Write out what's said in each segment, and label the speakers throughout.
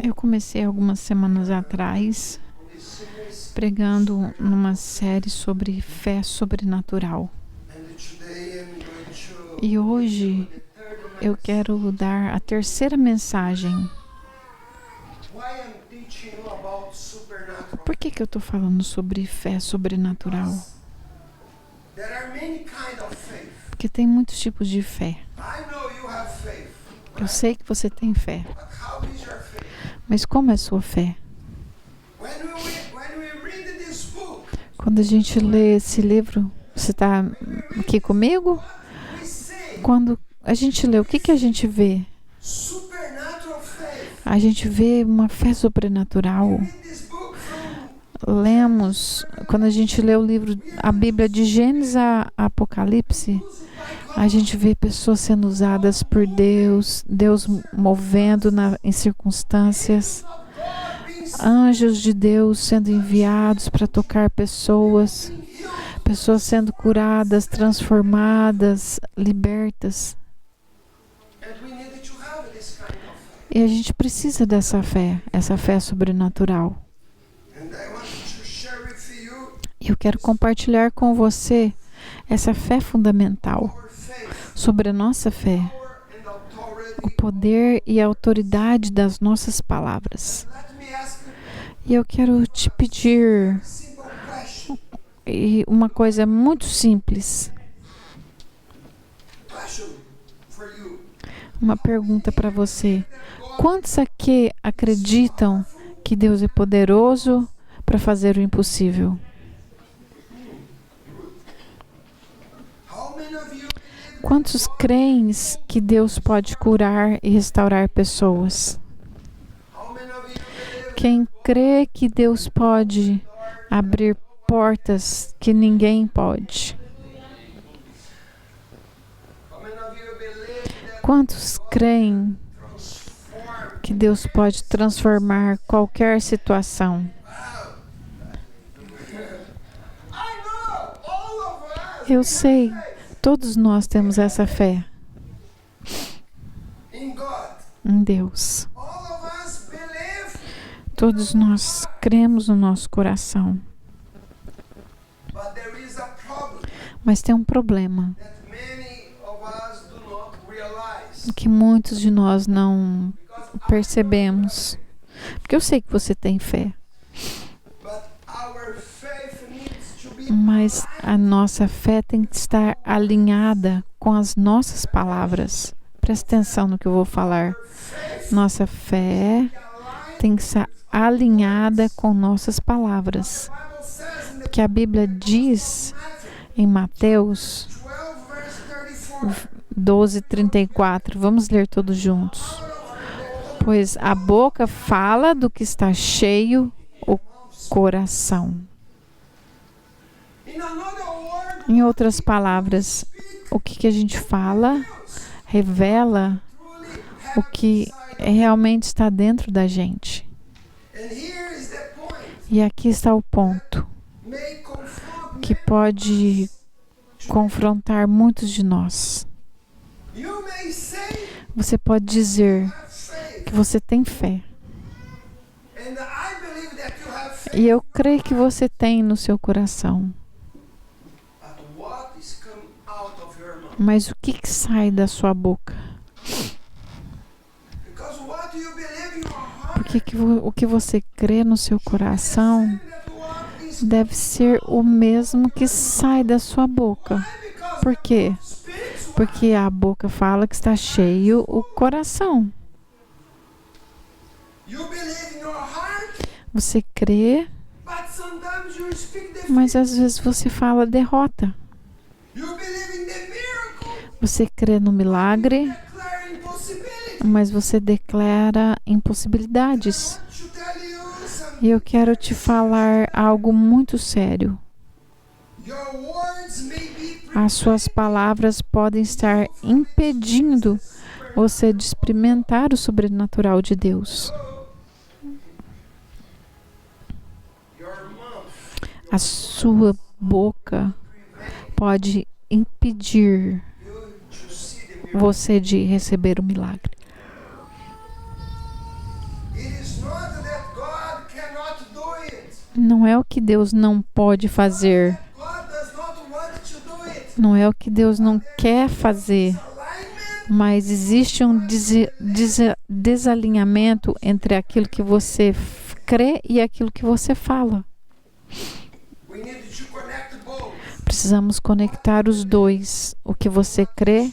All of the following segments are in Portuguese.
Speaker 1: Eu comecei algumas semanas atrás pregando numa série sobre fé sobrenatural. E hoje eu quero dar a terceira mensagem. Por que eu estou falando sobre fé sobrenatural? Porque tem muitos tipos de fé. Eu sei que você tem fé. Mas como é a sua fé? Quando a gente lê esse livro, você está aqui comigo? Quando a gente lê, o que a gente vê? A gente vê uma fé sobrenatural. Lemos, quando a gente lê o livro, a Bíblia de Gênesis a Apocalipse, a gente vê pessoas sendo usadas por Deus, Deus movendo em circunstâncias, anjos de Deus sendo enviados para tocar pessoas, pessoas sendo curadas, transformadas, libertas. E a gente precisa dessa fé, essa fé sobrenatural. E eu quero compartilhar com você essa fé fundamental sobre a nossa fé, o poder e a autoridade das nossas palavras. E eu quero te pedir uma coisa muito simples. Uma pergunta para você. Quantos aqui acreditam que Deus é poderoso para fazer o impossível? Quantos creem que Deus pode curar e restaurar pessoas? Quem crê que Deus pode abrir portas que ninguém pode? Quantos creem que Deus pode transformar qualquer situação? Eu sei, todos nós temos essa fé em Deus. Todos nós cremos no nosso coração. Mas tem um problema que muitos de nós não percebemos. Porque eu sei que você tem fé. Mas a nossa fé tem que estar alinhada com as nossas palavras. Presta atenção no que eu vou falar. Nossa fé tem que estar alinhada com nossas palavras. Porque a Bíblia diz em Mateus 12:34, vamos ler todos juntos. Pois a boca fala do que está cheio o coração. Em outras palavras, o que a gente fala revela o que realmente está dentro da gente. E aqui está o ponto que pode confrontar muitos de nós. Você pode dizer que você tem fé. E eu creio que você tem no seu coração. Mas o que sai da sua boca? Porque o que você crê no seu coração deve ser o mesmo que sai da sua boca. Por quê? Porque a boca fala que está cheio o coração. Você crê, mas às vezes você fala derrota. Você crê no milagre, mas você declara impossibilidades. E eu quero te falar algo muito sério. As suas palavras podem estar impedindo você de experimentar o sobrenatural de Deus. A sua boca pode impedir você de receber o milagre. Não é o que Deus não pode fazer. Não é o que Deus não quer fazer. Mas existe um desalinhamento entre aquilo que você crê e aquilo que você fala. Precisamos conectar os dois, o que você crê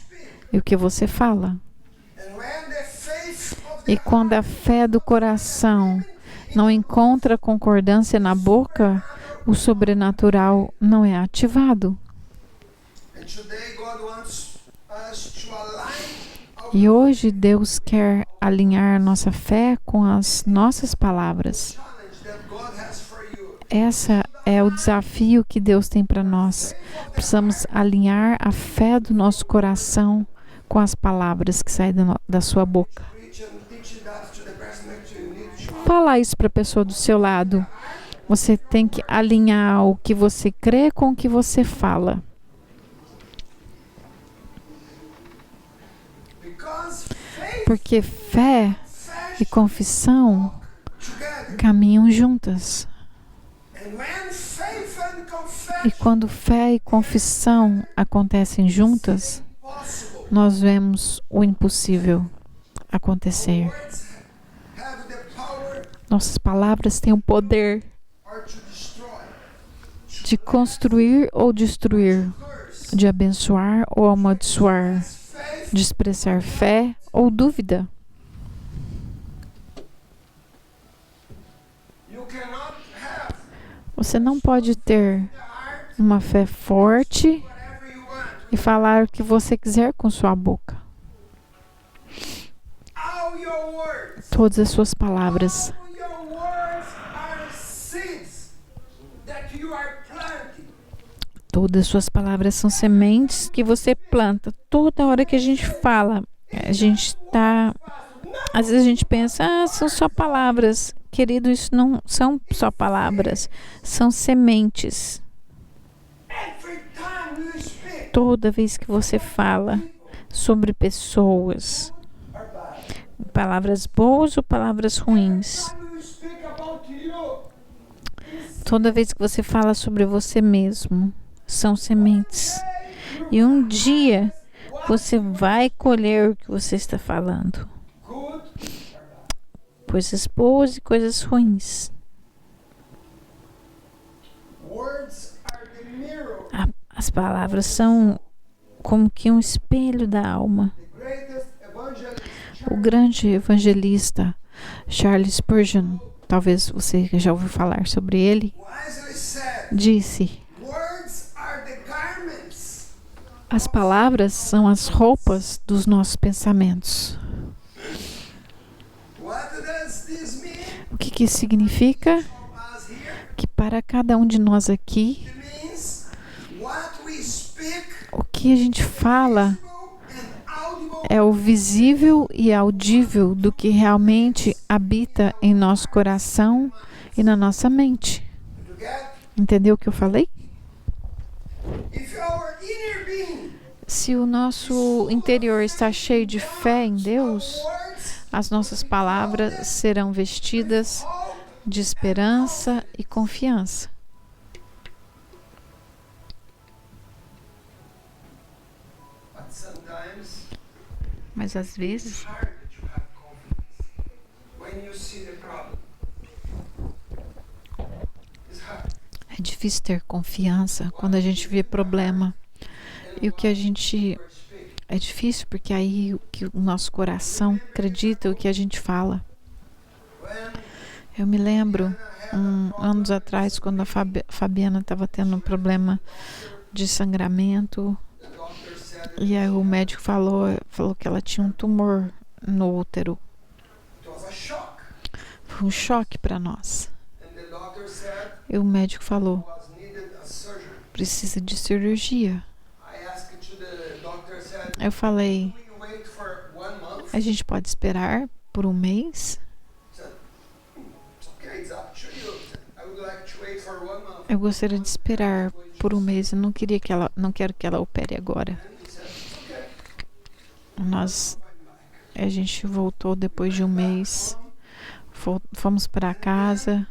Speaker 1: e o que você fala. E quando a fé do coração não encontra concordância na boca, o sobrenatural não é ativado. E hoje Deus quer alinhar nossa fé com as nossas palavras. Esse é o desafio que Deus tem para nós. Precisamos alinhar a fé do nosso coração com as palavras que saem da sua boca. Fala isso para a pessoa do seu lado. Você tem que alinhar o que você crê com o que você fala. Porque fé e confissão caminham juntas. E quando fé e confissão acontecem juntas, nós vemos o impossível acontecer. Nossas palavras têm o poder de construir ou destruir, de abençoar ou amaldiçoar, de expressar fé ou dúvida. Você não pode ter uma fé forte e falar o que você quiser com sua boca. Todas as suas palavras são sementes que você planta. Toda hora que a gente fala, às vezes a gente pensa, são só palavras. Querido, isso não são só palavras, são sementes. Toda vez que você fala sobre pessoas, palavras boas ou palavras ruins, toda vez que você fala sobre você mesmo, são sementes. E um dia você vai colher o que você está falando. Coisas boas e coisas ruins. As palavras são como que um espelho da alma. O grande evangelista Charles Spurgeon, talvez você já ouviu falar sobre ele, disse: as palavras são as roupas dos nossos pensamentos. O que isso significa? Que para cada um de nós aqui, o que a gente fala é o visível e audível do que realmente habita em nosso coração e na nossa mente. Entendeu o que eu falei? Se o nosso interior está cheio de fé em Deus, as nossas palavras serão vestidas de esperança e confiança. Mas às vezes é difícil ter confiança quando a gente vê problema. E o que a gente... É difícil porque aí o que o nosso coração acredita, o que a gente fala. Eu me lembro, anos atrás, quando a Fabiana estava tendo um problema de sangramento, e aí o médico falou que ela tinha um tumor no útero. Foi um choque para nós. E o médico falou, precisa de cirurgia. Eu falei, a gente pode esperar por um mês? Eu gostaria de esperar por um mês. Eu não quero que ela opere agora. A gente voltou depois de um mês. fomos para casa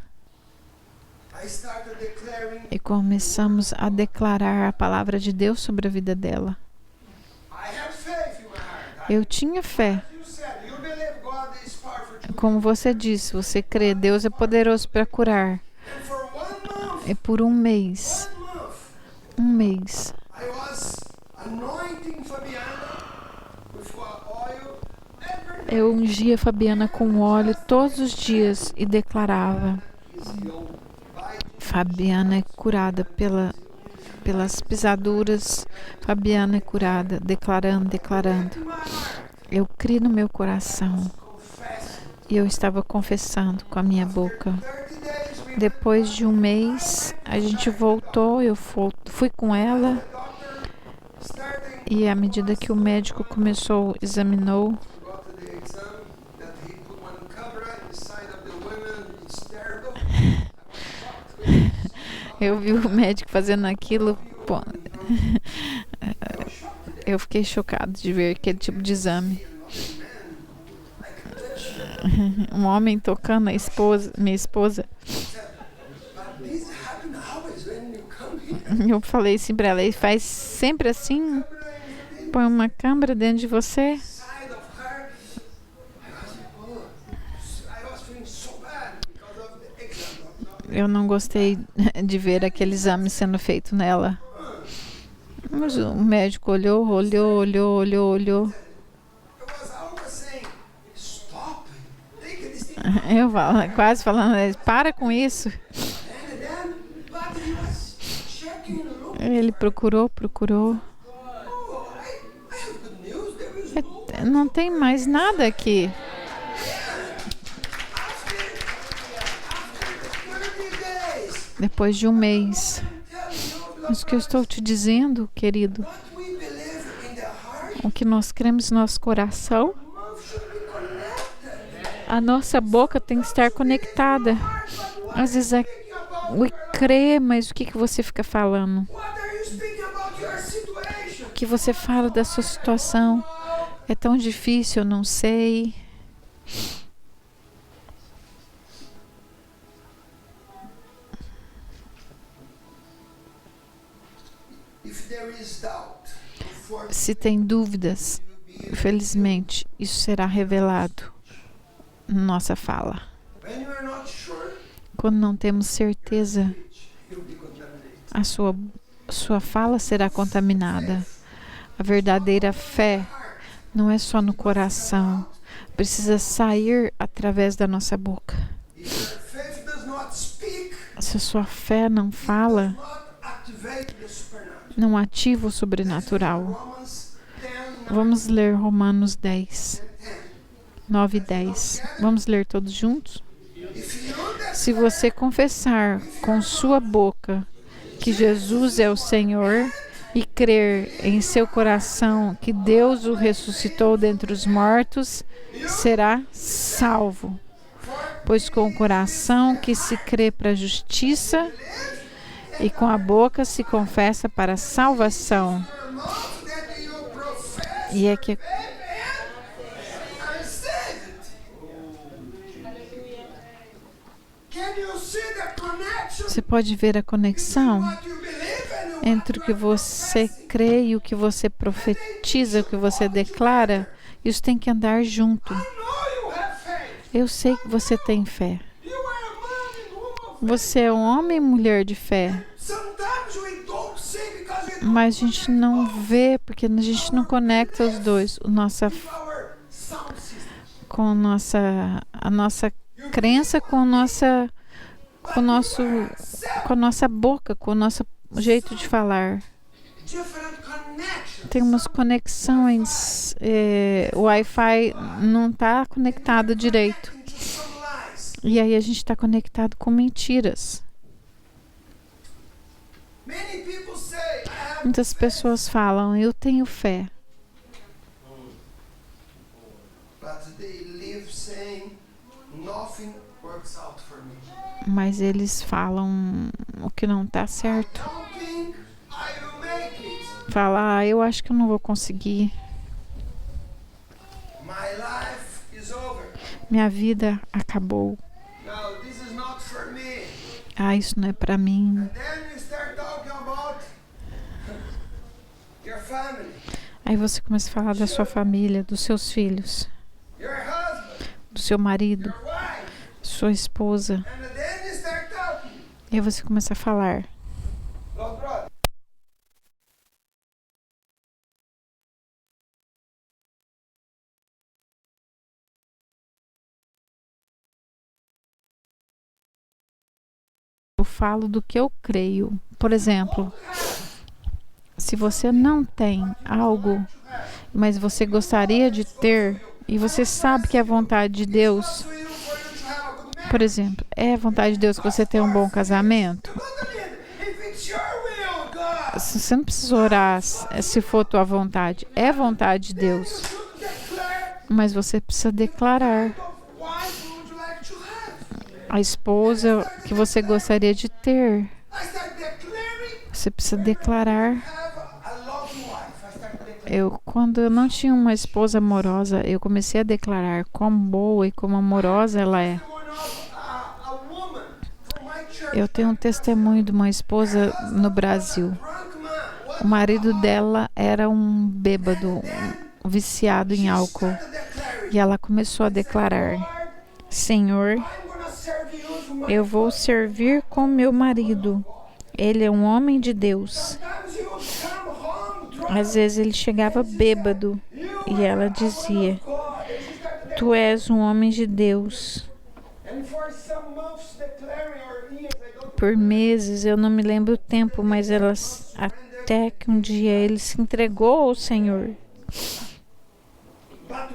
Speaker 1: e começamos a declarar a palavra de Deus sobre a vida dela. Eu tinha fé. Como você disse, você crê, Deus é poderoso para curar. E por um mês, eu ungia Fabiana com óleo todos os dias e declarava: Fabiana é curada pelas pisaduras. Fabiana é curada, declarando. Eu criei no meu coração e eu estava confessando com a minha boca. Depois de um mês, a gente voltou, eu fui com ela e à medida que o médico examinou, eu vi o médico fazendo aquilo. Pô, eu fiquei chocado de ver aquele tipo de exame. Um homem tocando minha esposa. Eu falei assim pra ela: ele faz sempre assim? Põe uma câmera dentro de você? Eu não gostei de ver aquele exame sendo feito nela. Mas o médico olhou. Eu quase falando: para com isso. Ele procurou. Não tem mais nada aqui. Depois de um mês. Mas o que eu estou te dizendo, querido, o que nós cremos no nosso coração, a nossa boca tem que estar conectada. Às vezes crê, mas o que você fica falando? O que você fala da sua situação? É tão difícil, eu não sei. Se tem dúvidas, infelizmente, isso será revelado na nossa fala. Quando não temos certeza, a sua fala será contaminada. A verdadeira fé não é só no coração, precisa sair através da nossa boca. Se a sua fé não fala, não ativa o sobrenatural. Vamos ler Romanos 10, 9 e 10. Vamos ler todos juntos? Se você confessar com sua boca que Jesus é o Senhor e crer em seu coração que Deus o ressuscitou dentre os mortos, será salvo. Pois com o coração que se crê para a justiça e com a boca se confessa para a salvação. E é que você pode ver a conexão entre o que você crê e o que você profetiza, o que você declara. Isso tem que andar junto. Eu sei que você tem fé. Você é um homem e mulher de fé. Mas a gente não vê porque a gente não conecta os dois. A nossa crença com a nossa boca, com o nosso jeito de falar. Tem umas conexões, o Wi-Fi não está conectado direito. E aí a gente está conectado com mentiras. Muitas pessoas falam: eu tenho fé. Mas eles falam o que não está certo. Fala: eu acho que eu não vou conseguir. Minha vida acabou. Ah, isso não é para mim. Aí você começa a falar da sua família, dos seus filhos, do seu marido, sua esposa. E aí você começa a falar. Eu falo do que eu creio. Por exemplo, se você não tem algo, mas você gostaria de ter, e você sabe que é a vontade de Deus, por exemplo, é a vontade de Deus que você tenha um bom casamento? Você não precisa orar se for tua vontade. É vontade de Deus. Mas você precisa declarar a esposa que você gostaria de ter. Você precisa declarar. Quando eu não tinha uma esposa amorosa, eu comecei a declarar quão boa e como amorosa ela é. Eu tenho um testemunho de uma esposa no Brasil. O marido dela era um bêbado, um viciado em álcool. E ela começou a declarar: Senhor, eu vou servir com meu marido. Ele é um homem de Deus. Às vezes ele chegava bêbado e ela dizia: Tu és um homem de Deus. Por meses, eu não me lembro o tempo, mas até que um dia ele se entregou ao Senhor. Mas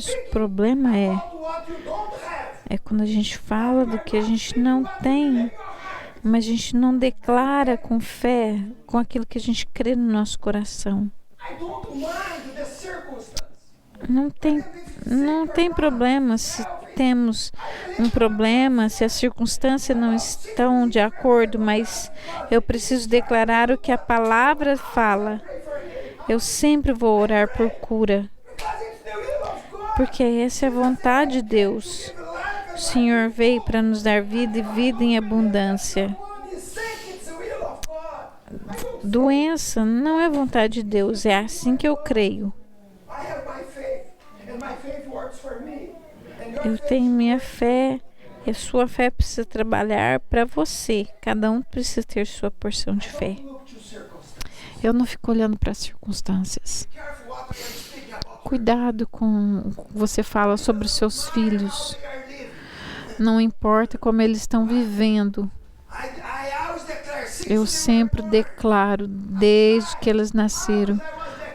Speaker 1: o problema é quando a gente fala do que a gente não tem, mas a gente não declara com fé, com aquilo que a gente crê no nosso coração. Não tem problema se temos um problema, se as circunstâncias não estão de acordo, mas eu preciso declarar o que a palavra fala. Eu sempre vou orar por cura, porque essa é a vontade de Deus. O Senhor veio para nos dar vida e vida em abundância. Doença não é vontade de Deus, é assim que eu creio. Eu tenho minha fé e a sua fé precisa trabalhar para você. Cada um precisa ter sua porção de fé. Eu não fico olhando para as circunstâncias. Cuidado com o que você fala sobre os seus filhos. Não importa como eles estão vivendo. Eu sempre declaro, desde que eles nasceram,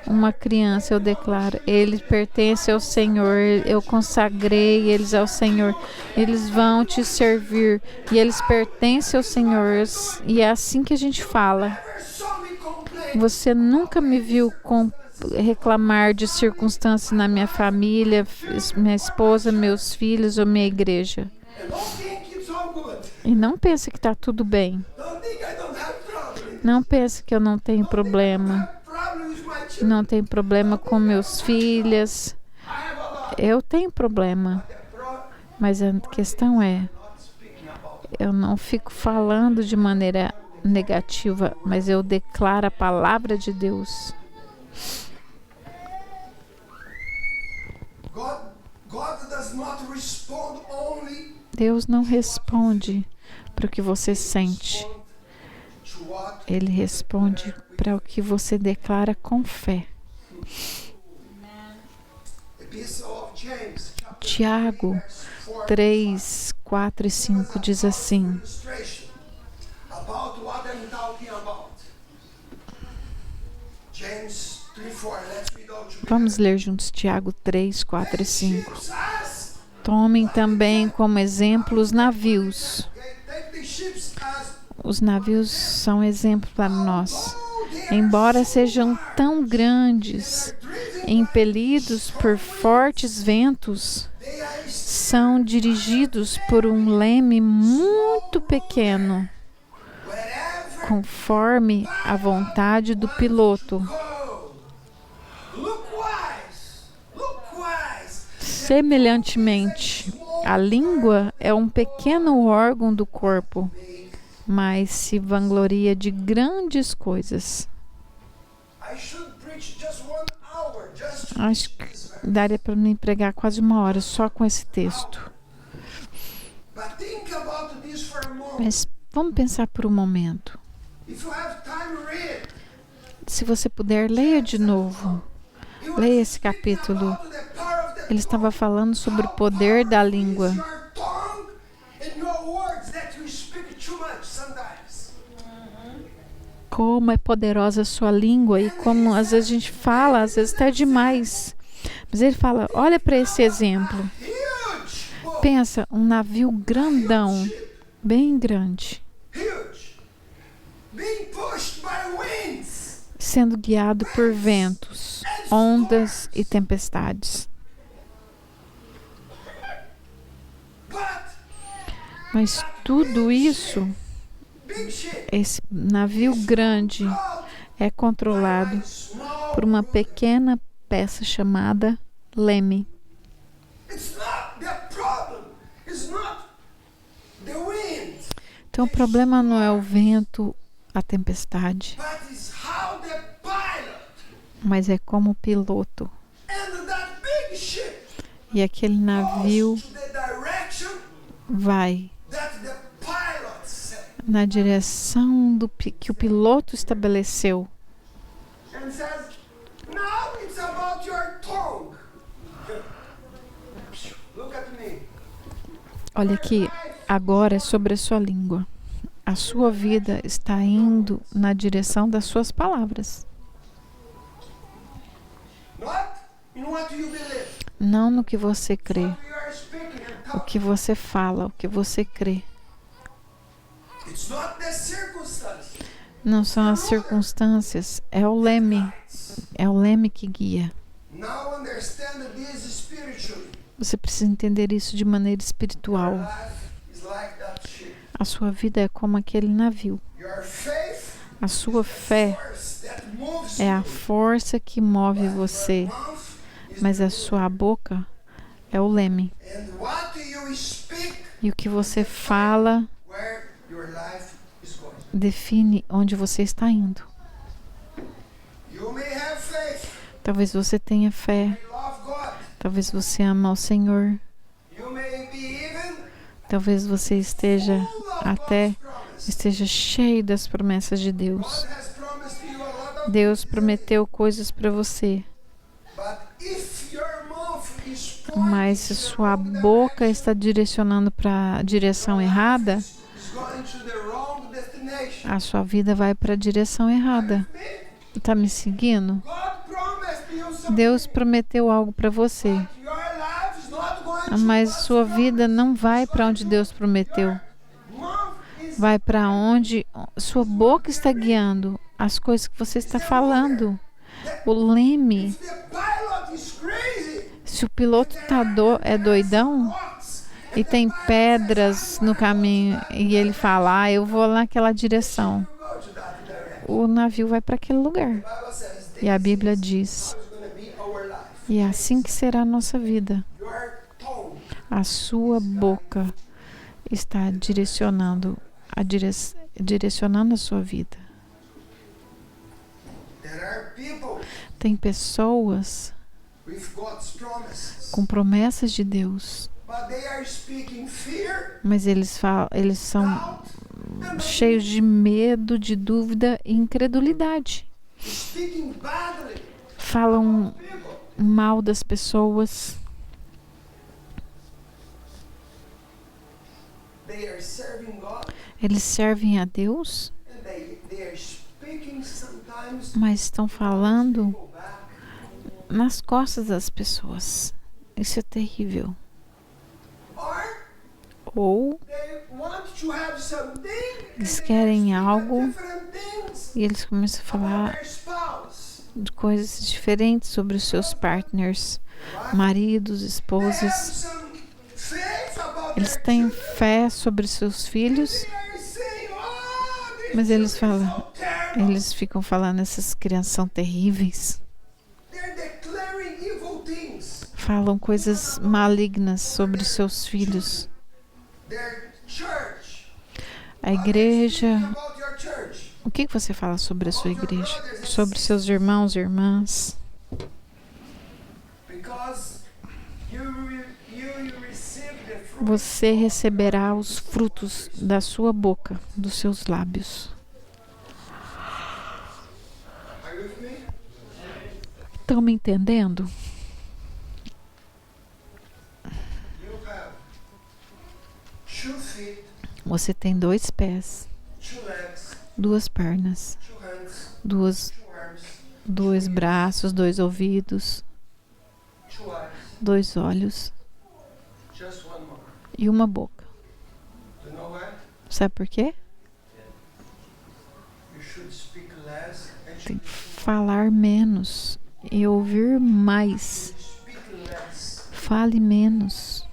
Speaker 1: uma criança, eu declaro, eles pertencem ao Senhor, eu consagrei eles ao Senhor, eles vão te servir e eles pertencem ao Senhor, e é assim que a gente fala. Você nunca me viu reclamar de circunstâncias na minha família, minha esposa, meus filhos ou minha igreja. E não pense que está tudo bem. Não pense que eu não tenho problema. Não tenho problema com meus filhos. Eu tenho problema. Mas a questão é, eu não fico falando de maneira negativa, mas eu declaro a palavra de Deus. Deus não responde para o que você sente. Ele responde para o que você declara com fé. Tiago 3, 4 e 5 diz assim: Vamos ler juntos Tiago 3, 4 e 5. Tomem também como exemplo os navios. Os navios são exemplo para nós. Embora sejam tão grandes, impelidos por fortes ventos, são dirigidos por um leme muito pequeno, conforme a vontade do piloto. Semelhantemente, a língua é um pequeno órgão do corpo, mas se vangloria de grandes coisas. Acho que daria para mim pregar quase 1 hora só com esse texto. Mas vamos pensar por um momento. Se você puder, leia de novo. Leia esse capítulo. Ele estava falando sobre o poder da língua. Como é poderosa a sua língua e como às vezes a gente fala, às vezes até demais. Mas ele fala, olha para esse exemplo. Pensa, um navio grandão, bem grande, sendo guiado por ventos, ondas e tempestades. Mas tudo isso, esse navio grande é controlado por uma pequena peça chamada leme. Então o problema não é o vento, a tempestade, mas é como o piloto. E aquele navio vai na direção que o piloto estabeleceu. Olha aqui, agora é sobre a sua língua. A sua vida está indo na direção das suas palavras. Não no que você crê, o que você fala, o que você crê. Não são as circunstâncias, é o leme. É o leme que guia. Você precisa entender isso de maneira espiritual. A sua vida é como aquele navio. A sua fé é a força que move você, mas a sua boca é o leme. E o que você fala define onde você está indo. Talvez você tenha fé. Talvez você ama ao Senhor. Talvez você esteja cheio das promessas de Deus. Deus prometeu coisas para você. Mas se sua boca está direcionando para a direção errada, a sua vida vai para a direção errada. Está me seguindo? Deus prometeu algo para você, mas sua vida não vai para onde Deus prometeu. Vai para onde sua boca está guiando, as coisas que você está falando. O leme. Se o piloto é doidão e tem pedras no caminho e ele fala, eu vou naquela direção, o navio vai para aquele lugar. E a Bíblia diz, e é assim que será a nossa vida. A sua boca está direcionando a sua vida. Tem pessoas com promessas de Deus, mas eles são cheios de medo, de dúvida e incredulidade. Falam mal das pessoas. Eles servem a Deus, mas estão falando nas costas das pessoas. Isso é terrível. Ou eles querem algo e eles começam a falar de coisas diferentes sobre os seus partners, maridos, esposas. Eles têm fé sobre seus filhos, mas eles ficam falando, essas crianças são terríveis. falam coisas malignas sobre seus filhos. A igreja. O que você fala sobre a sua igreja? Sobre seus irmãos e irmãs? Você receberá os frutos da sua boca, dos seus lábios. Estão me entendendo? Você tem 2 pés, 2 pernas, 2 braços, 2 ouvidos, 2 olhos e uma boca. Sabe por quê? Tem que falar menos e ouvir mais. Fale menos.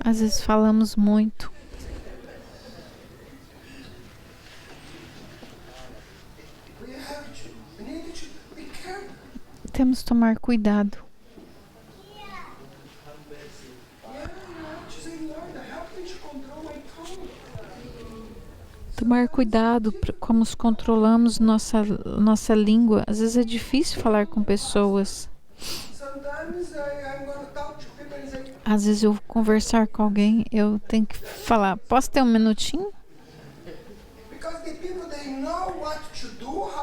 Speaker 1: Às vezes falamos muito. Temos que tomar cuidado. Tomar cuidado como controlamos nossa língua. Às vezes é difícil falar com pessoas. Às vezes eu vou conversar com alguém, eu tenho que falar, posso ter um minutinho?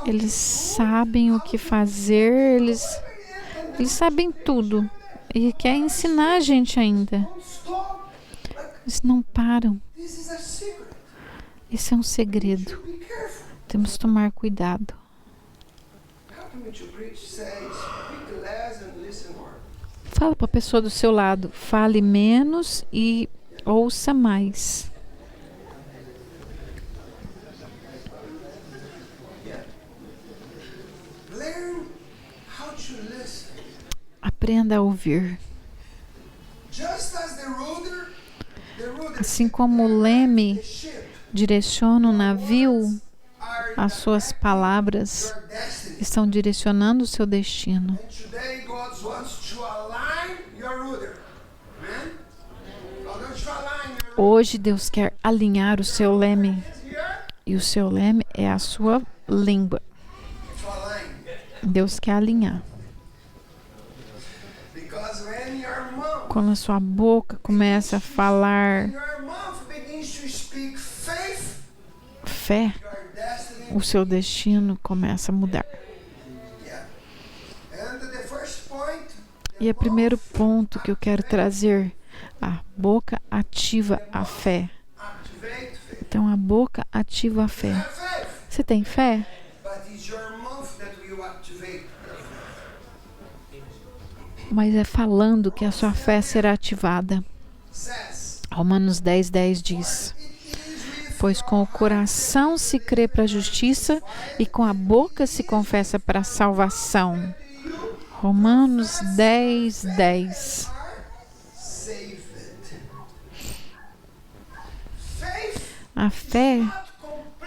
Speaker 1: Eles sabem o que fazer, eles sabem tudo e querem ensinar a gente ainda. Eles não param. Esse é um segredo. Temos que tomar cuidado. Fala para a pessoa do seu lado, fale menos e ouça mais. Aprenda a ouvir. Assim como o leme direciona o navio, as suas palavras estão direcionando o seu destino. Hoje Deus quer alinhar o seu leme. E o seu leme é a sua língua. Deus quer alinhar. Quando a sua boca começa a falar fé, o seu destino começa a mudar. E o primeiro ponto que eu quero trazer, a boca ativa a fé. Então a boca ativa a fé. Você tem fé? Mas é falando que a sua fé será ativada. Romanos 10:10 diz: pois com o coração se crê para a justiça e com a boca se confessa para a salvação. Romanos 10:10. A fé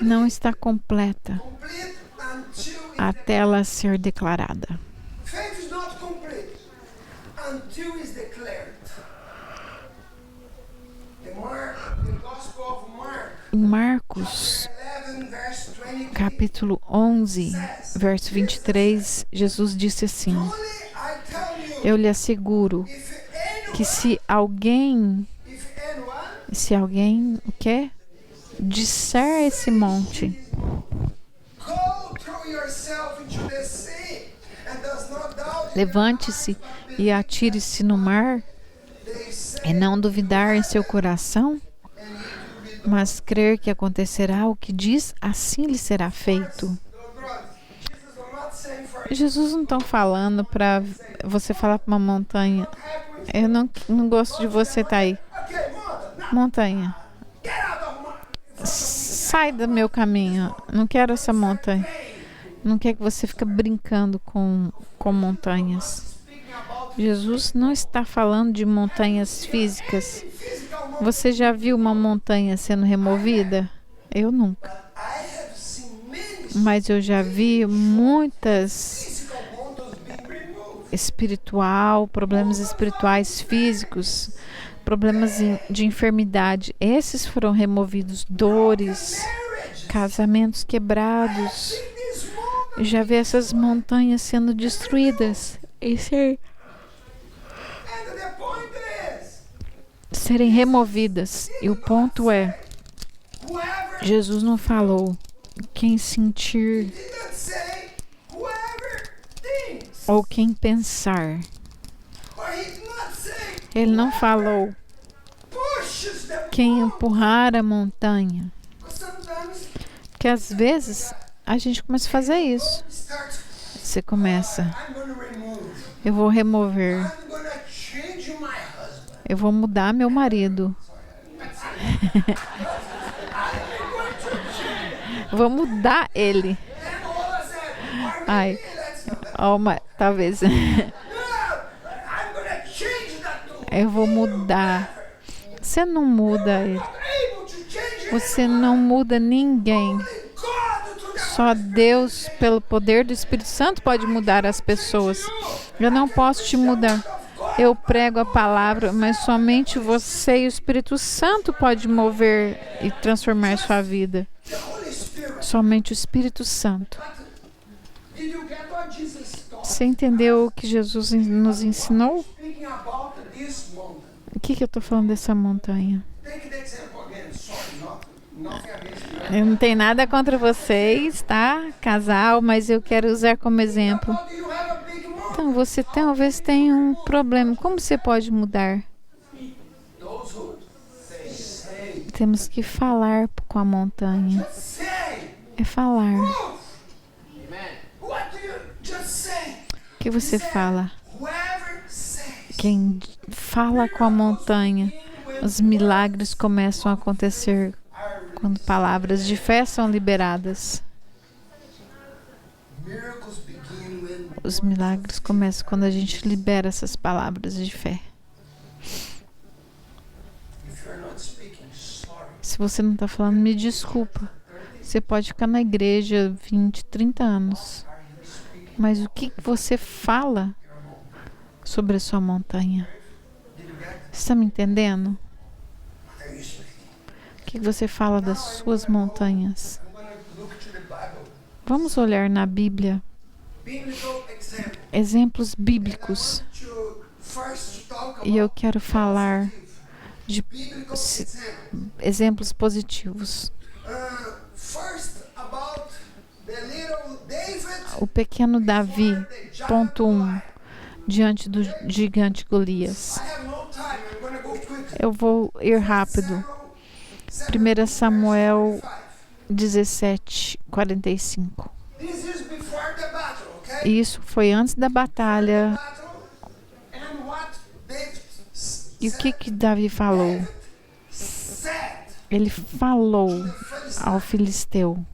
Speaker 1: não está completa até ela ser declarada. Em Marcos, capítulo 11, verso 23, Jesus disse assim: eu lhe asseguro que se alguém o quê? Disser esse monte, levante-se e atire-se no mar, e não duvidar em seu coração, mas crer que acontecerá o que diz, assim lhe será feito. Jesus não está falando para você falar para uma montanha: eu não gosto de você estar aí. Montanha, sai do meu caminho. Não quero essa montanha. Não quero que você fique brincando com montanhas. Jesus não está falando de montanhas físicas. Você já viu uma montanha sendo removida? Eu nunca. Mas eu já vi muitas espiritual, problemas espirituais, físicos, problemas de enfermidade. Esses foram removidos. Dores, casamentos quebrados. Já vê essas montanhas sendo destruídas e serem removidas. E o ponto é, Jesus não falou quem sentir ou quem pensar. Ele não falou quem empurrar a montanha. Porque às vezes a gente começa a fazer isso. Você começa, eu vou remover, eu vou mudar meu marido. Vou mudar ele. Ai, talvez. Eu vou mudar. Você não muda ele. Você não muda ninguém. Só Deus, pelo poder do Espírito Santo, pode mudar as pessoas. Eu não posso te mudar. Eu prego a palavra, mas somente você e o Espírito Santo pode mover e transformar sua vida. Somente o Espírito Santo. Você entendeu o que Jesus nos ensinou? O que eu estou falando dessa montanha? Eu não tenho nada contra vocês, tá? Casal, mas eu quero usar como exemplo. Então, você talvez tenha um problema. Como você pode mudar? Temos que falar com a montanha. É falar. O que você fala? Quem fala com a montanha, os milagres começam a acontecer quando palavras de fé são liberadas. Os milagres começam quando a gente libera essas palavras de fé. Se você não está falando, me desculpa. Você pode ficar na igreja 20, 30 anos. Mas o que você fala sobre a sua montanha? Você está me entendendo? O que você fala das suas montanhas? Vamos olhar na Bíblia. Exemplos bíblicos. E eu quero falar de exemplos positivos. O pequeno Davi, ponto 1, diante do gigante Golias. Eu vou ir rápido. 1 Samuel 17, 45. Isso foi antes da batalha. E o que Davi falou? Ele falou ao filisteu: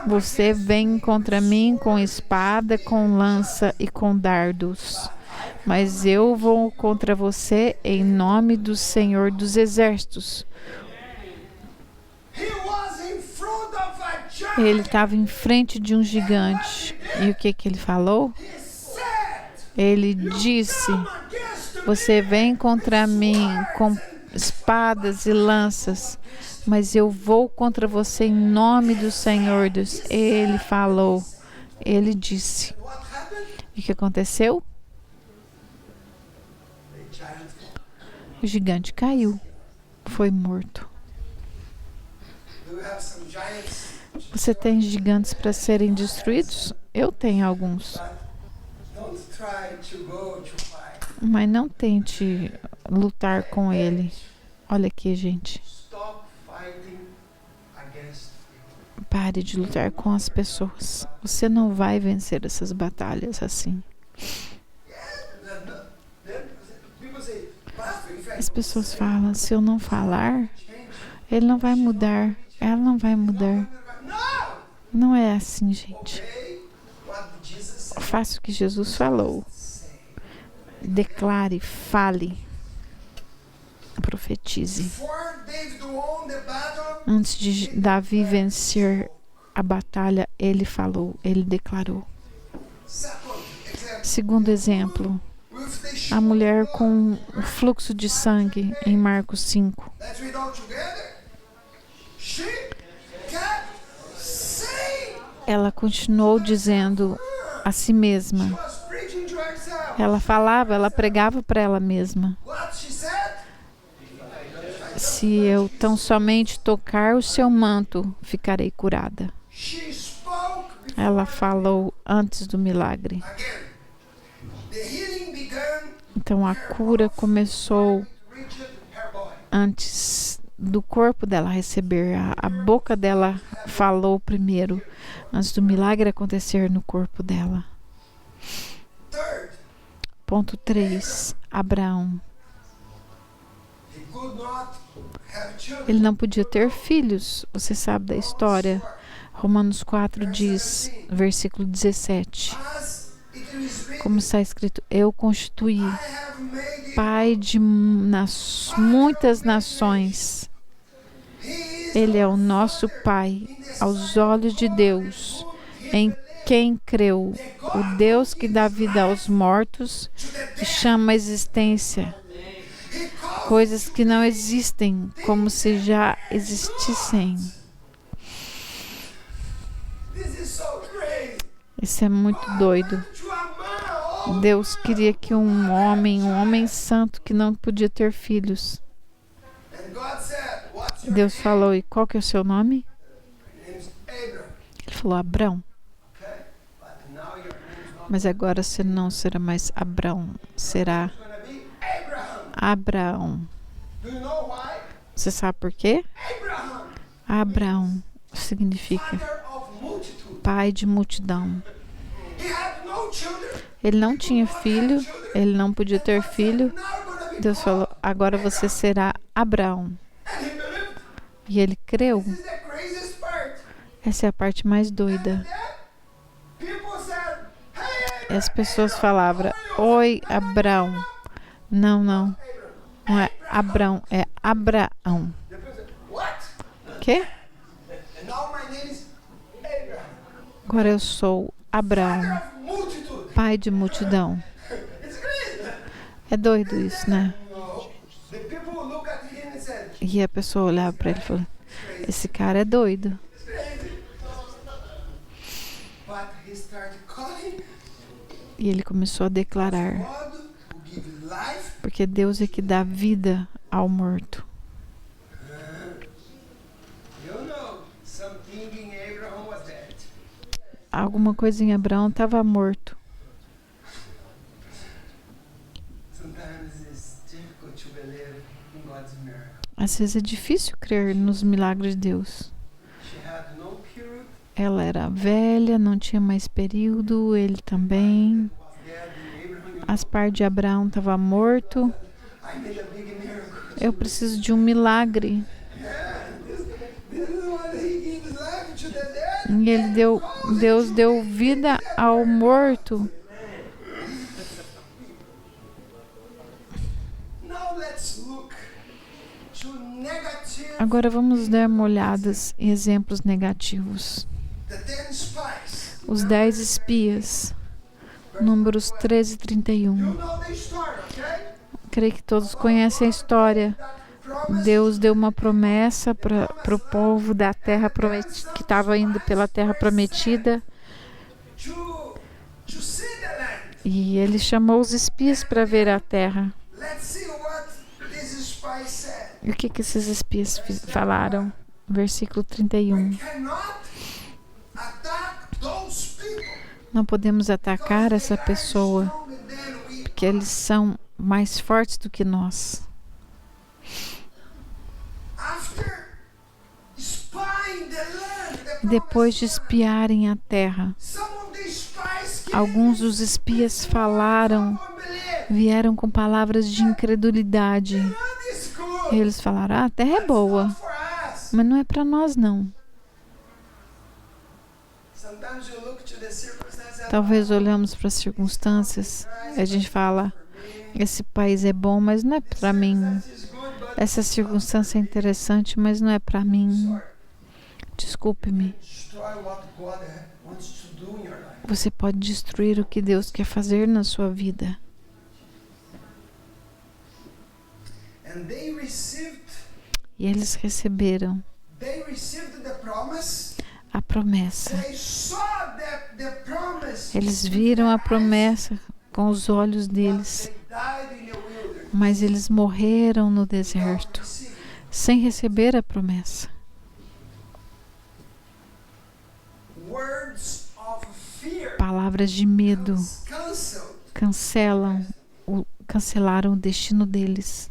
Speaker 1: você vem contra mim com espada, com lança e com dardos, mas eu vou contra você em nome do Senhor dos Exércitos. Ele estava em frente de um gigante. E o que ele falou? Ele disse: você vem contra mim com espadas e lanças, mas eu vou contra você em nome do Senhor Deus. Ele falou, ele disse. E o que aconteceu? O gigante caiu, foi morto. Você tem gigantes para serem destruídos? Eu tenho alguns. Mas não tente lutar com ele. Olha aqui, gente. Pare de lutar com as pessoas. Você não vai vencer essas batalhas assim. As pessoas falam, se eu não falar, ele não vai mudar, ela não vai mudar. Não é assim, gente. Faça o que Jesus falou. Declare, fale, profetize. Antes de Davi vencer a batalha, ele falou, ele declarou. Segundo exemplo, a mulher com o fluxo de sangue em Marcos 5. Ela continuou dizendo a si mesma. Ela falava, ela pregava para ela mesma. Se eu tão somente tocar o seu manto, ficarei curada. Ela falou antes do milagre. Então a cura começou antes do corpo dela receber. A boca dela falou primeiro, antes do milagre acontecer no corpo dela. Ponto 3. Abraão. Ele não podia ter filhos. Você sabe da história. Romanos 4 diz, versículo 17. Como está escrito, eu constituí pai de muitas nações. Ele é o nosso pai, aos olhos de Deus, em quem creu, o Deus que dá vida aos mortos e chama a existência coisas que não existem, como se já existissem. Isso é muito doido. Deus queria que um homem santo que não podia ter filhos. Deus falou, e qual que é o seu nome? Ele falou, Abrão. Mas agora você não será mais Abrão, será Abraão. Você sabe por quê? Abraão significa pai de multidão. Ele não tinha filho, ele não podia ter filho. Deus falou, agora você será Abraão. E ele creu. Essa é a parte mais doida. E as pessoas falavam, oi, Abraão. Não é Abrão, é Abraão. Quê? Agora eu sou Abraão, pai de multidão. É doido isso, né? E a pessoa olhava para ele e falou, esse cara é doido. E ele começou a declarar, porque Deus é que dá vida ao morto. Alguma coisa em Abraão estava morto. Às vezes é difícil crer nos milagres de Deus. Ela era velha, não tinha mais período, ele também. As partes de Abraão estavam morto. Eu preciso de um milagre. E Deus deu vida ao morto. Agora vamos dar uma olhada em exemplos negativos. Os 10 espias. Números 13 e 31. Creio que todos conhecem a história. Deus deu uma promessa para o povo da terra prometida, que estava indo pela terra prometida. E ele chamou os espias para ver a terra. E o que esses espias falaram? Versículo 31. Não podemos atacar essa pessoa, porque eles são mais fortes do que nós. Depois de espiarem a terra, alguns dos espias vieram com palavras de incredulidade. E eles falaram, a terra é boa, mas não é para nós não. Talvez olhamos para as circunstâncias e a gente fala, esse país é bom, mas não é para mim. Essa circunstância é interessante, mas não é para mim. Desculpe-me.
Speaker 2: do in your life.
Speaker 1: Você pode destruir o que Deus quer fazer na sua vida.
Speaker 2: And they received
Speaker 1: E eles receberam
Speaker 2: the promise.
Speaker 1: a promessa.
Speaker 2: They saw the promise.
Speaker 1: Eles viram a promessa com os olhos deles,
Speaker 2: They died in the wilderness.
Speaker 1: mas eles morreram no deserto,
Speaker 2: Received.
Speaker 1: sem receber a promessa.
Speaker 2: Words of fear
Speaker 1: Palavras de medo
Speaker 2: canceled.
Speaker 1: cancelaram o destino deles.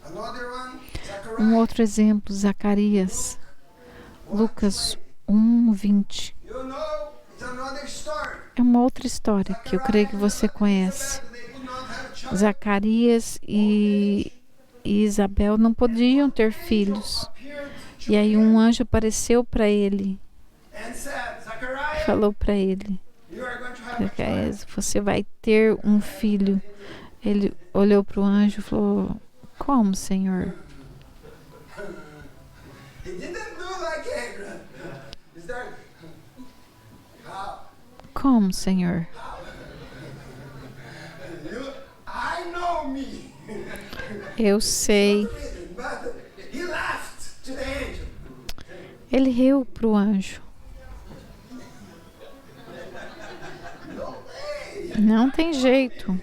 Speaker 2: Another one,
Speaker 1: Um outro exemplo, Zacarias, Lucas 1:20.
Speaker 2: You know, it's another story.
Speaker 1: É uma outra história que eu creio que você conhece.
Speaker 2: They could not have children.
Speaker 1: Zacarias e Isabel não podiam ter filhos.
Speaker 2: Appeared
Speaker 1: E aí um anjo apareceu para ele,
Speaker 2: and said, Zachariah,
Speaker 1: falou para ele:
Speaker 2: you are going to have a child.
Speaker 1: Zacarias, você vai ter um filho. Ele olhou para o anjo e falou: como, Senhor?
Speaker 2: He didn't do like Abraham. Is there? How?
Speaker 1: Como, Senhor?
Speaker 2: I know me.
Speaker 1: Eu sei.
Speaker 2: But he laughed to the angel.
Speaker 1: Ele riu para o anjo.
Speaker 2: No way.
Speaker 1: Não tem jeito.
Speaker 2: And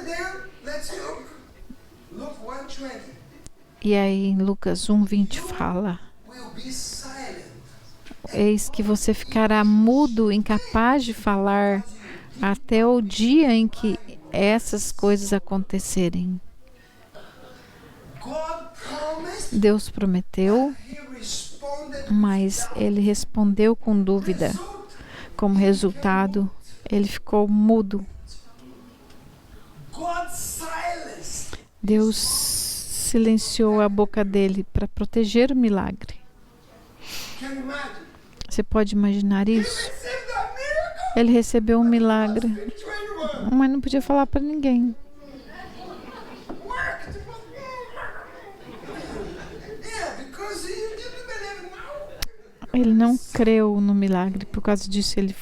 Speaker 2: then let's look. Luke 1:20.
Speaker 1: E aí em Lucas 1:20 fala:
Speaker 2: Will be silent.
Speaker 1: eis que você ficará mudo, incapaz de falar, até o dia em que essas coisas acontecerem.
Speaker 2: God promised.
Speaker 1: Deus prometeu,
Speaker 2: He responded.
Speaker 1: mas ele respondeu com dúvida.
Speaker 2: Result,
Speaker 1: Como resultado, ele ficou mudo.
Speaker 2: God silenced.
Speaker 1: Deus silenciou a boca dele para proteger o milagre.
Speaker 2: Can you imagine?
Speaker 1: Você pode imaginar
Speaker 2: He
Speaker 1: isso?
Speaker 2: received a miracle.
Speaker 1: Ele recebeu um milagre,
Speaker 2: 21.
Speaker 1: mas não podia falar para ninguém.
Speaker 2: Worked. Yeah, because he didn't believe now.
Speaker 1: Ele não creu no milagre, por causa disso ele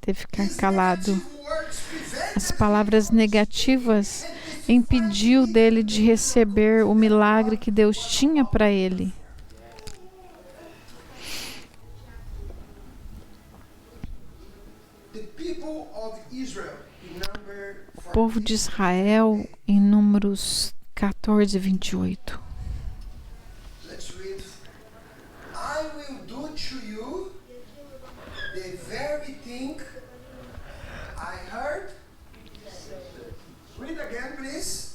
Speaker 1: teve que ficar calado. As palavras negativas impediu dele de receber o milagre que Deus tinha para ele.
Speaker 2: The people of Israel, in number
Speaker 1: O povo de Israel, em Números 14:28.
Speaker 2: Let's read. I will do to you the very thing I heard. Read again, please.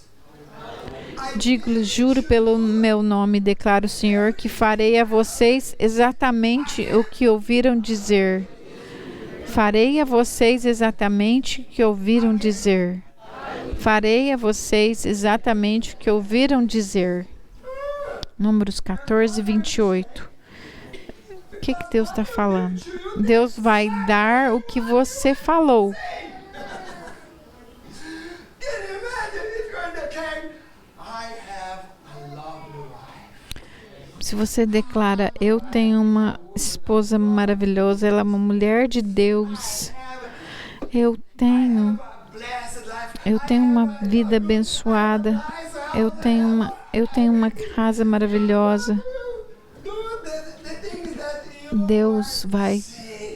Speaker 1: Digo-lhes, juro pelo meu nome, declara o Senhor, que farei a vocês exatamente o que ouviram dizer. Farei a vocês exatamente o que ouviram dizer. Farei a vocês exatamente o que ouviram dizer. Números 14:28. O que Deus está falando? Deus vai dar o que você falou.
Speaker 2: Can you imagine if you're in the cave? I have a lovely wife.
Speaker 1: Se você declara, eu tenho uma esposa maravilhosa, ela é uma mulher de Deus. Eu tenho uma vida abençoada. Eu tenho uma casa maravilhosa. Deus vai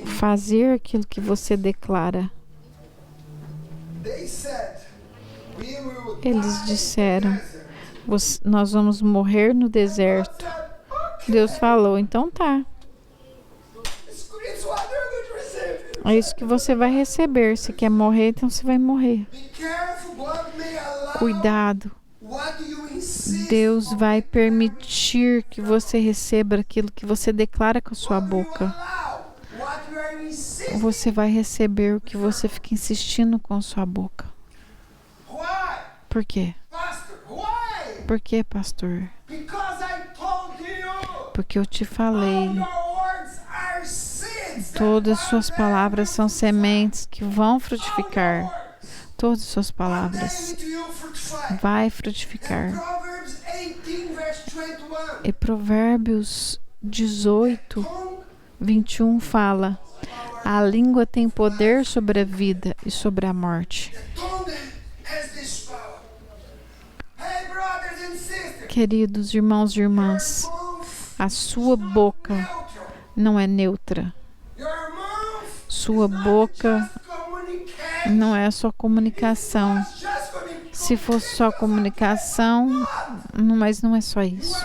Speaker 1: fazer aquilo que você declara. Eles disseram, nós vamos morrer no deserto. Deus falou, então tá. É isso que você vai receber. Se quer morrer, então você vai morrer. Cuidado. Deus vai permitir que você receba aquilo que você declara com a sua boca. Você vai receber o que você fica insistindo com a sua boca. Por quê? Por quê, pastor? Porque eu te falei. Todas as suas palavras são sementes que vão frutificar. Todas as suas palavras vai frutificar. E Provérbios 18, 21 fala: a língua tem poder sobre a vida e sobre a morte. Queridos irmãos e irmãs, a sua boca não é neutra. Sua boca não é só comunicação. Se fosse só comunicação, mas não é só isso.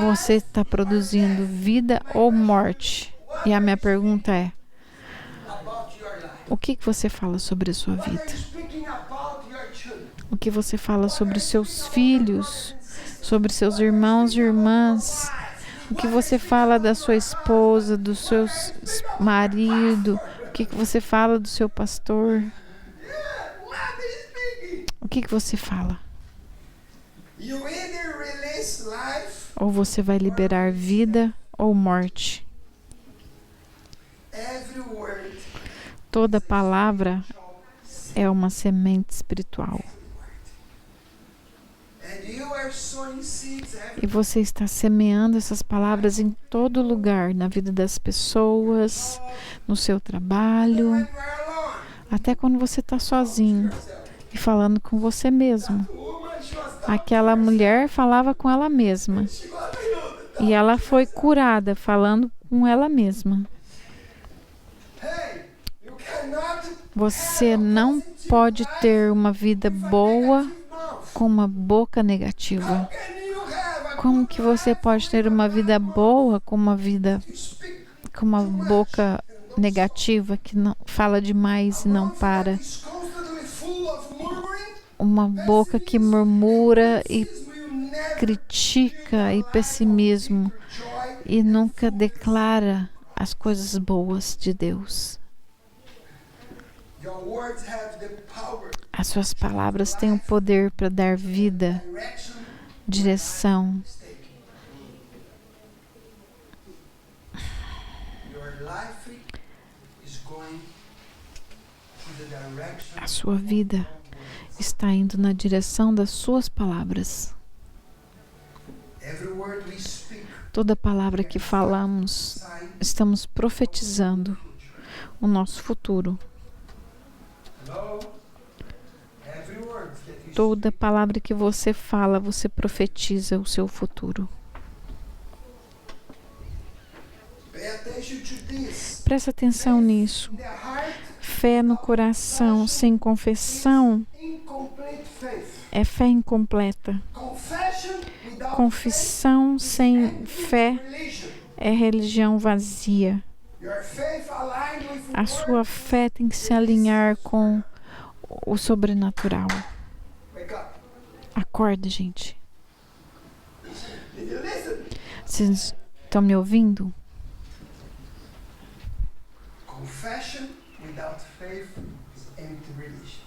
Speaker 1: Você está produzindo vida ou morte? E a minha pergunta é: o que você fala sobre a sua vida? O que você fala sobre os seus filhos, sobre seus irmãos e irmãs? O que você fala da sua esposa, do seu marido? O que você fala do seu pastor? O que você fala? Ou você vai liberar vida ou morte? Toda palavra é uma semente espiritual. E você está semeando essas palavras em todo lugar, na vida das pessoas, no seu trabalho, até quando você está sozinho e falando com você mesmo. Aquela mulher falava com ela mesma e ela foi curada falando com ela mesma. Você não pode ter uma vida boa com uma boca negativa. Como que você pode ter uma vida boa com uma boca negativa que não fala demais e não para? Uma boca que murmura e critica e pessimismo e nunca declara as coisas boas de Deus. As suas palavras têm o poder para dar vida, direção. A sua vida está indo na direção das suas palavras. Toda palavra que falamos, estamos profetizando o nosso futuro. Toda palavra que você fala, você profetiza o seu futuro. Presta atenção nisso. Fé no coração sem confissão é fé incompleta. Confissão sem fé é religião vazia. A sua fé tem que se alinhar com o sobrenatural. Acorda, gente. Vocês estão me ouvindo?
Speaker 2: Confession without faith is empty religion.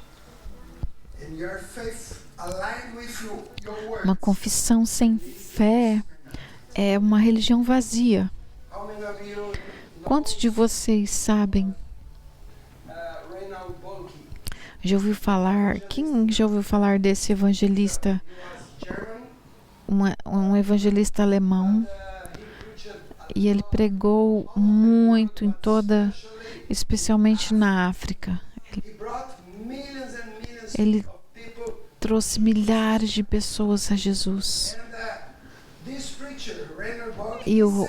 Speaker 2: And your faith aligned with your words.
Speaker 1: Uma confissão sem fé é uma religião vazia. Quantos de vocês sabem? Já ouviu falar? Quem já ouviu falar desse evangelista? Um evangelista alemão. E ele pregou muito em toda, especialmente na África. Ele trouxe milhares de pessoas a Jesus. E o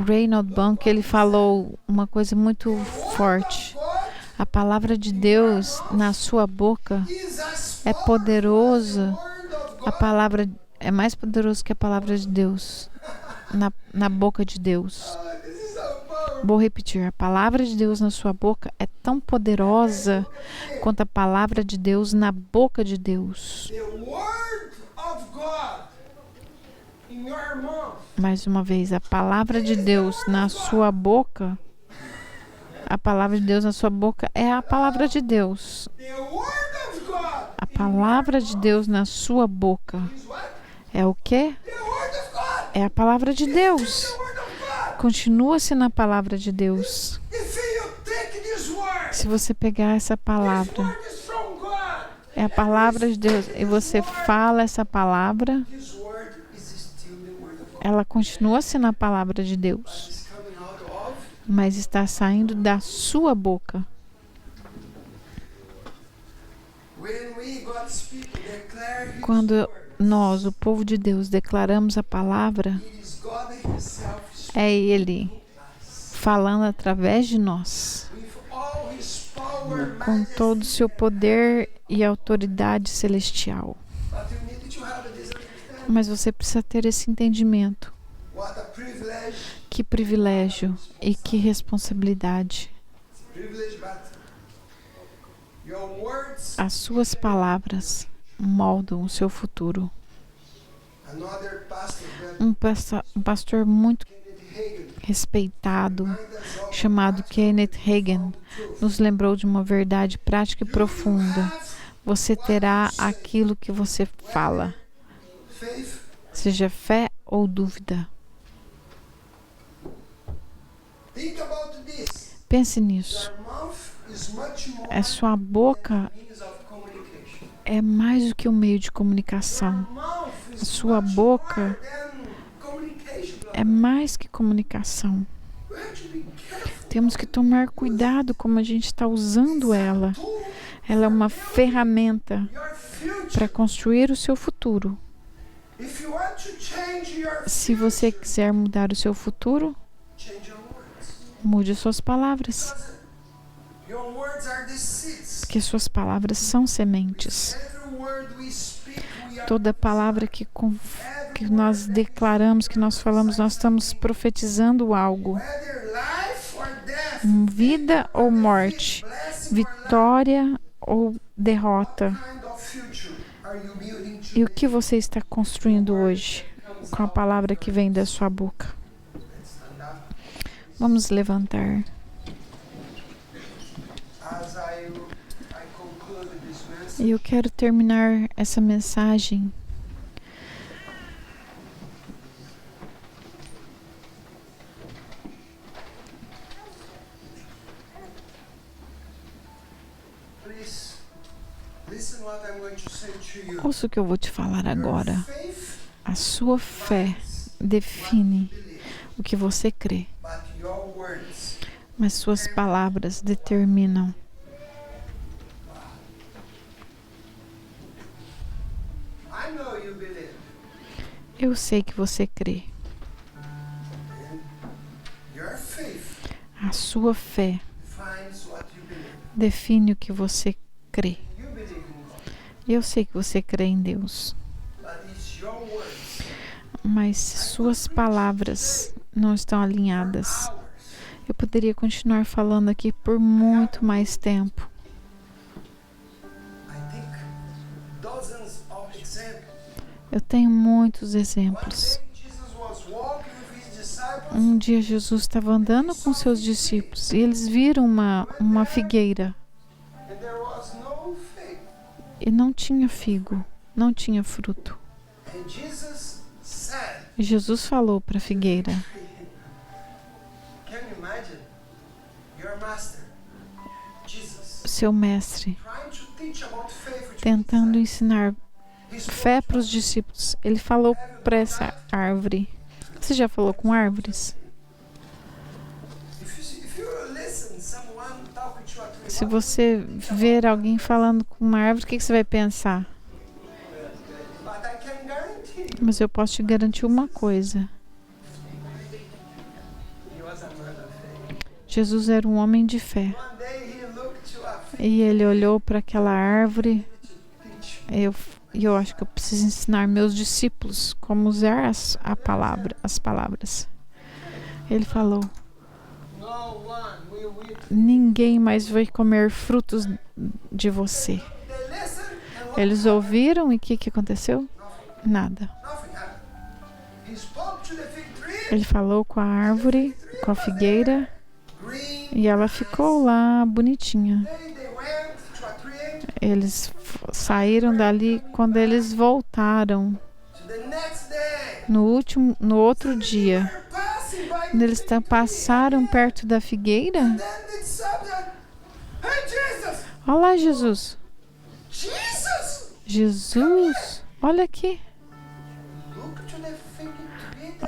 Speaker 1: Reinhard Bonnke, ele falou uma coisa muito forte. A palavra de Deus na sua boca é poderosa. A palavra é mais poderosa que a palavra de Deus na boca de Deus. Vou repetir. A palavra de Deus na sua boca é tão poderosa quanto a palavra de Deus na boca de Deus. Mais uma vez, a palavra de Deus na sua boca. A palavra de Deus na sua boca é a palavra de Deus. A palavra de Deus na sua boca é o quê? É a palavra de Deus. Continua-se na palavra de Deus. Se você pegar essa palavra, é a palavra de Deus, e você fala essa palavra, ela continua-se na palavra de Deus. mas está saindo da sua boca. Quando nós, o povo de Deus, declaramos a palavra, é Ele falando através de nós, com todo o seu poder e autoridade celestial. Mas você precisa ter esse entendimento. Que privilégio e que responsabilidade. As suas palavras moldam o seu futuro. Um pastor muito respeitado, chamado Kenneth Hagin, nos lembrou de uma verdade prática e profunda. Você terá aquilo que você fala, seja fé ou dúvida. Pense nisso. A sua boca é mais do que um meio de comunicação. A sua boca é mais que comunicação. Temos que tomar cuidado como a gente está usando ela. Ela é uma ferramenta para construir o seu futuro. Se você quiser mudar o seu futuro, mude suas palavras. Que suas palavras são sementes. Toda palavra que nós declaramos, que nós falamos, nós estamos profetizando algo. Vida ou morte, vitória ou derrota. E o que você está construindo hoje com a palavra que vem da sua boca? Vamos levantar. E eu quero terminar essa mensagem ouça o que eu vou te falar agora. A sua fé define o que você crê, mas suas palavras determinam. Eu sei que você crê. A sua fé define o que você crê. Eu sei que você crê em Deus. Mas suas palavras não estão alinhadas. Eu poderia continuar falando aqui por muito mais tempo. Eu tenho muitos exemplos. Um dia Jesus estava andando com seus discípulos e eles viram uma figueira. E não tinha figo, não tinha fruto. E Jesus falou para a figueira: seu mestre, tentando ensinar fé para os discípulos, ele falou para essa árvore. Você já falou com árvores? Se você ver alguém falando com uma árvore, o que você vai pensar? Mas eu posso te garantir uma coisa. Jesus era um homem de fé. E ele olhou para aquela árvore. Eu acho que eu preciso ensinar meus discípulos como usar as palavras. Ele falou: ninguém mais vai comer frutos de você. Eles ouviram e o que aconteceu? Nada. Ele falou com a árvore, com a figueira, e ela ficou lá bonitinha. Eles saíram dali. Quando eles voltaram no outro dia, quando eles passaram perto da figueira, olha lá, Jesus, olha aqui,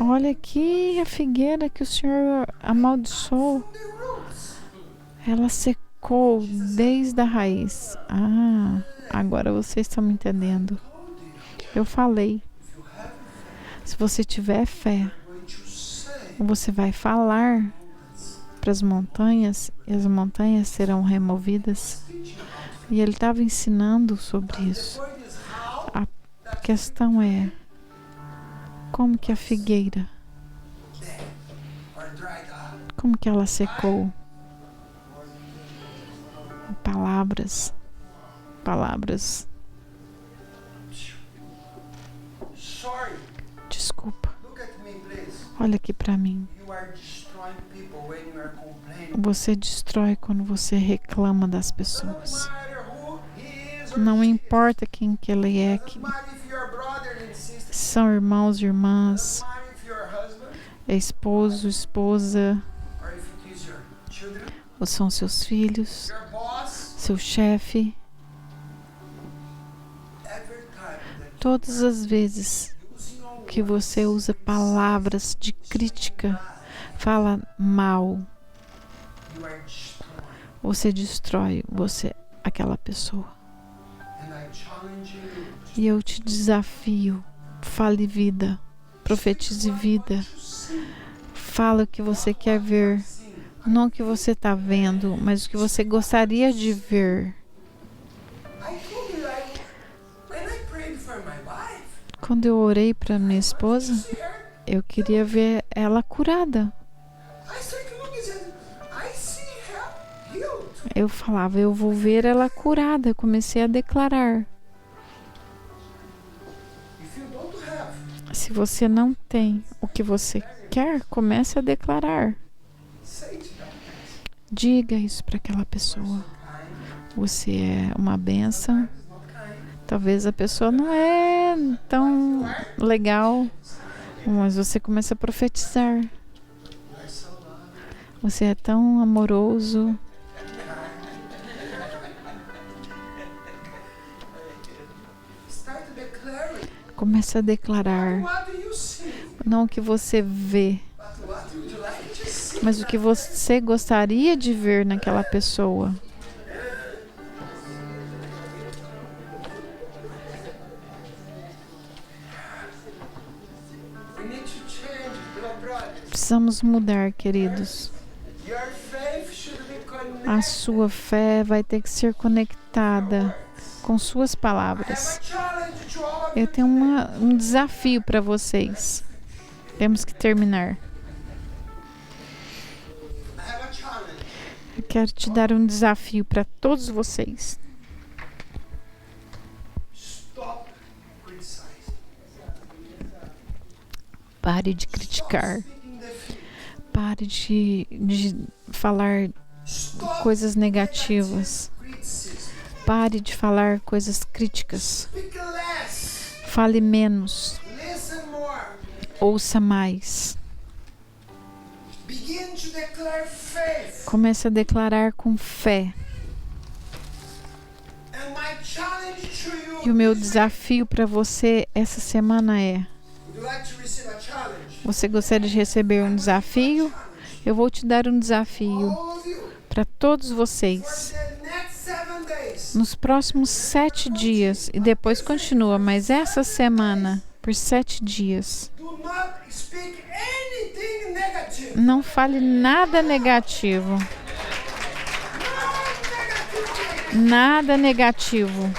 Speaker 1: Olha aqui a figueira que o Senhor amaldiçoou.
Speaker 2: From the roots.
Speaker 1: Ela secou desde a raiz. Ah, agora vocês estão me entendendo.
Speaker 2: Told you.
Speaker 1: Eu falei.
Speaker 2: If you have
Speaker 1: Se você tiver fé,
Speaker 2: you're going to say
Speaker 1: você vai falar para as montanhas e as montanhas serão removidas.
Speaker 2: teaching about faith.
Speaker 1: E ele estava ensinando sobre
Speaker 2: The
Speaker 1: isso.
Speaker 2: point is how
Speaker 1: A questão é como que a figueira,
Speaker 2: dead or dried up.
Speaker 1: como que ela secou. Palavras, palavras.
Speaker 2: Sorry.
Speaker 1: Desculpa.
Speaker 2: Look at me, please.
Speaker 1: Olha aqui para mim.
Speaker 2: You are destroying people when you are complaining.
Speaker 1: Você destrói quando você reclama das
Speaker 2: Doesn't
Speaker 1: pessoas.
Speaker 2: matter who he is or
Speaker 1: Não
Speaker 2: she is.
Speaker 1: importa quem que ele é,
Speaker 2: Doesn't
Speaker 1: que
Speaker 2: matter if you're brother and sister.
Speaker 1: são irmãos e irmãs,
Speaker 2: Doesn't matter if you're husband
Speaker 1: é esposo, esposa,
Speaker 2: or if it is your children,
Speaker 1: ou são seus filhos,
Speaker 2: your boss.
Speaker 1: seu chefe.
Speaker 2: Every time that
Speaker 1: Todas as vezes
Speaker 2: using your
Speaker 1: que você usa palavras de crítica, fala mal,
Speaker 2: you are destroying.
Speaker 1: você destrói aquela pessoa.
Speaker 2: And I challenge you
Speaker 1: E eu te desafio, fale vida, profetize vida,
Speaker 2: to see.
Speaker 1: fala o que você quer ver,
Speaker 2: Sim.
Speaker 1: não o que você está vendo, mas o que você gostaria de ver.
Speaker 2: I told you when I prayed for my wife,
Speaker 1: Quando eu orei para minha esposa,
Speaker 2: see her,
Speaker 1: eu queria ver ela curada.
Speaker 2: I started looking and I see her healed.
Speaker 1: Eu falava, eu vou ver ela curada. Eu comecei a declarar.
Speaker 2: If you don't have,
Speaker 1: Se você não tem o que você quer, comece a declarar.
Speaker 2: say to them,
Speaker 1: Diga isso para aquela pessoa.
Speaker 2: kind,
Speaker 1: Você é uma bênção.
Speaker 2: is not kind.
Speaker 1: Talvez a pessoa não é tão legal, mas você começa a profetizar.
Speaker 2: You are so loving.
Speaker 1: Você é tão amoroso.
Speaker 2: Start declaring.
Speaker 1: Começa a declarar.
Speaker 2: What do you see?
Speaker 1: Não o que você vê,
Speaker 2: But what would you like to see?
Speaker 1: mas o que você gostaria de ver naquela pessoa.
Speaker 2: We need to change, beloved brothers.
Speaker 1: Precisamos mudar, queridos.
Speaker 2: Your faith should be
Speaker 1: A
Speaker 2: connected.
Speaker 1: sua fé vai ter que ser conectada com suas
Speaker 2: I have
Speaker 1: palavras.
Speaker 2: a challenge to all of
Speaker 1: Eu
Speaker 2: you.
Speaker 1: tenho um desafio para vocês. Temos que terminar.
Speaker 2: I have a challenge.
Speaker 1: Eu quero te dar um desafio para todos vocês.
Speaker 2: Stop criticizing.
Speaker 1: Pare de criticar.
Speaker 2: Speaking defeat.
Speaker 1: Pare de falar
Speaker 2: Stop
Speaker 1: coisas negativas.
Speaker 2: criticism.
Speaker 1: Pare de falar coisas críticas.
Speaker 2: Speak less.
Speaker 1: Fale menos.
Speaker 2: Listen more.
Speaker 1: Ouça mais.
Speaker 2: Begin to declare faith.
Speaker 1: Comece a declarar com fé.
Speaker 2: And my challenge to you
Speaker 1: E o meu
Speaker 2: is-
Speaker 1: desafio para você essa semana é:
Speaker 2: Would you like to receive a challenge?
Speaker 1: você gostaria de receber um desafio? Eu vou te dar um desafio
Speaker 2: All of you.
Speaker 1: para todos
Speaker 2: For
Speaker 1: vocês.
Speaker 2: the next 7 days.
Speaker 1: Nos próximos 7 dias, e depois continua, mas essa semana, por 7 dias,
Speaker 2: Do not speak anything negative.
Speaker 1: não fale nada negativo.
Speaker 2: No negativity.
Speaker 1: Nada negativo.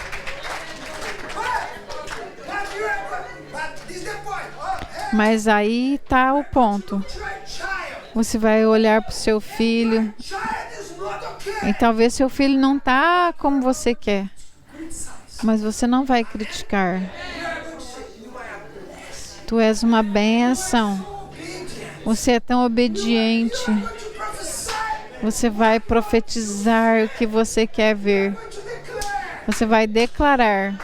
Speaker 2: But this is the point. Oh, hey,
Speaker 1: Mas aí tá o ponto.
Speaker 2: to your child.
Speaker 1: Você vai olhar para o seu filho
Speaker 2: Child is not
Speaker 1: e
Speaker 2: okay.
Speaker 1: talvez seu filho não tá como você quer,
Speaker 2: Criticize.
Speaker 1: mas você não vai criticar.
Speaker 2: You are going to say, you are a blessing.
Speaker 1: Tu és uma bênção.
Speaker 2: Obedient.
Speaker 1: Você é tão obediente.
Speaker 2: You are going to prophesy.
Speaker 1: Você vai profetizar o que você quer ver.
Speaker 2: You are going to declare.
Speaker 1: Você vai declarar.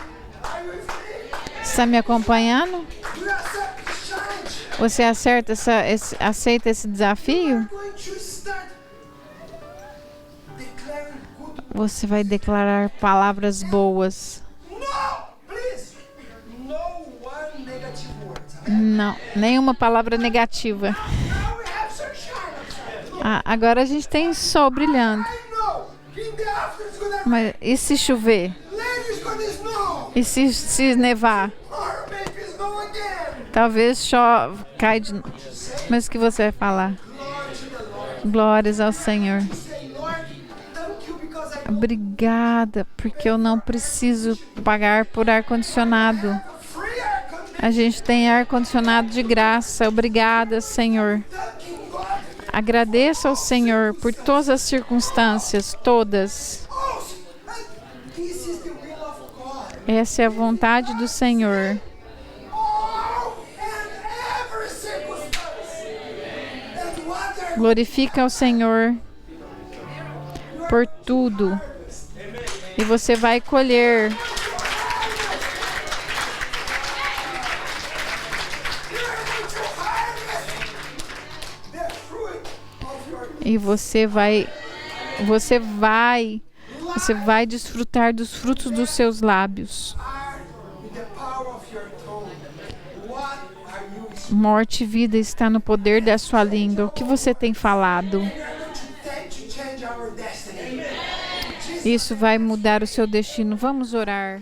Speaker 2: Are you with me?
Speaker 1: Está me acompanhando?
Speaker 2: Do you accept this challenge?
Speaker 1: Você aceita esse
Speaker 2: You
Speaker 1: desafio?
Speaker 2: are going to start declaring good.
Speaker 1: Você vai declarar palavras boas.
Speaker 2: No, please. No one negative words.
Speaker 1: Não, nenhuma palavra negativa.
Speaker 2: Now we have sunshine.
Speaker 1: Agora a gente tem sol brilhando.
Speaker 2: I know. In the afternoon it's gonna
Speaker 1: Mas e se chover?
Speaker 2: later it's gonna snow.
Speaker 1: E se nevar?
Speaker 2: Or maybe snow again.
Speaker 1: Talvez chove, cai de novo. Mas o que você vai falar?
Speaker 2: Glory to the Lord.
Speaker 1: Glórias ao Senhor.
Speaker 2: Say, Lord, thank you because I
Speaker 1: Obrigada, porque eu não preciso pagar por ar-condicionado.
Speaker 2: free air conditioning.
Speaker 1: A gente tem ar-condicionado de graça. Obrigada, Senhor.
Speaker 2: Thanking God.
Speaker 1: Agradeça ao Senhor por todas as circunstâncias, todas.
Speaker 2: Oh, and this is the will of God.
Speaker 1: Essa é a vontade do Senhor.
Speaker 2: Oh, and every circumstance. And what are
Speaker 1: Glorifica ao Senhor por tudo. E você vai colher.
Speaker 2: the fruit of your
Speaker 1: E você vai desfrutar dos frutos dos seus lábios.
Speaker 2: are in the power of your tongue. What are you
Speaker 1: Morte e vida está no poder da sua língua. O que você tem falado?
Speaker 2: We are going to change our destiny.
Speaker 1: Isso vai mudar o seu destino. Vamos orar.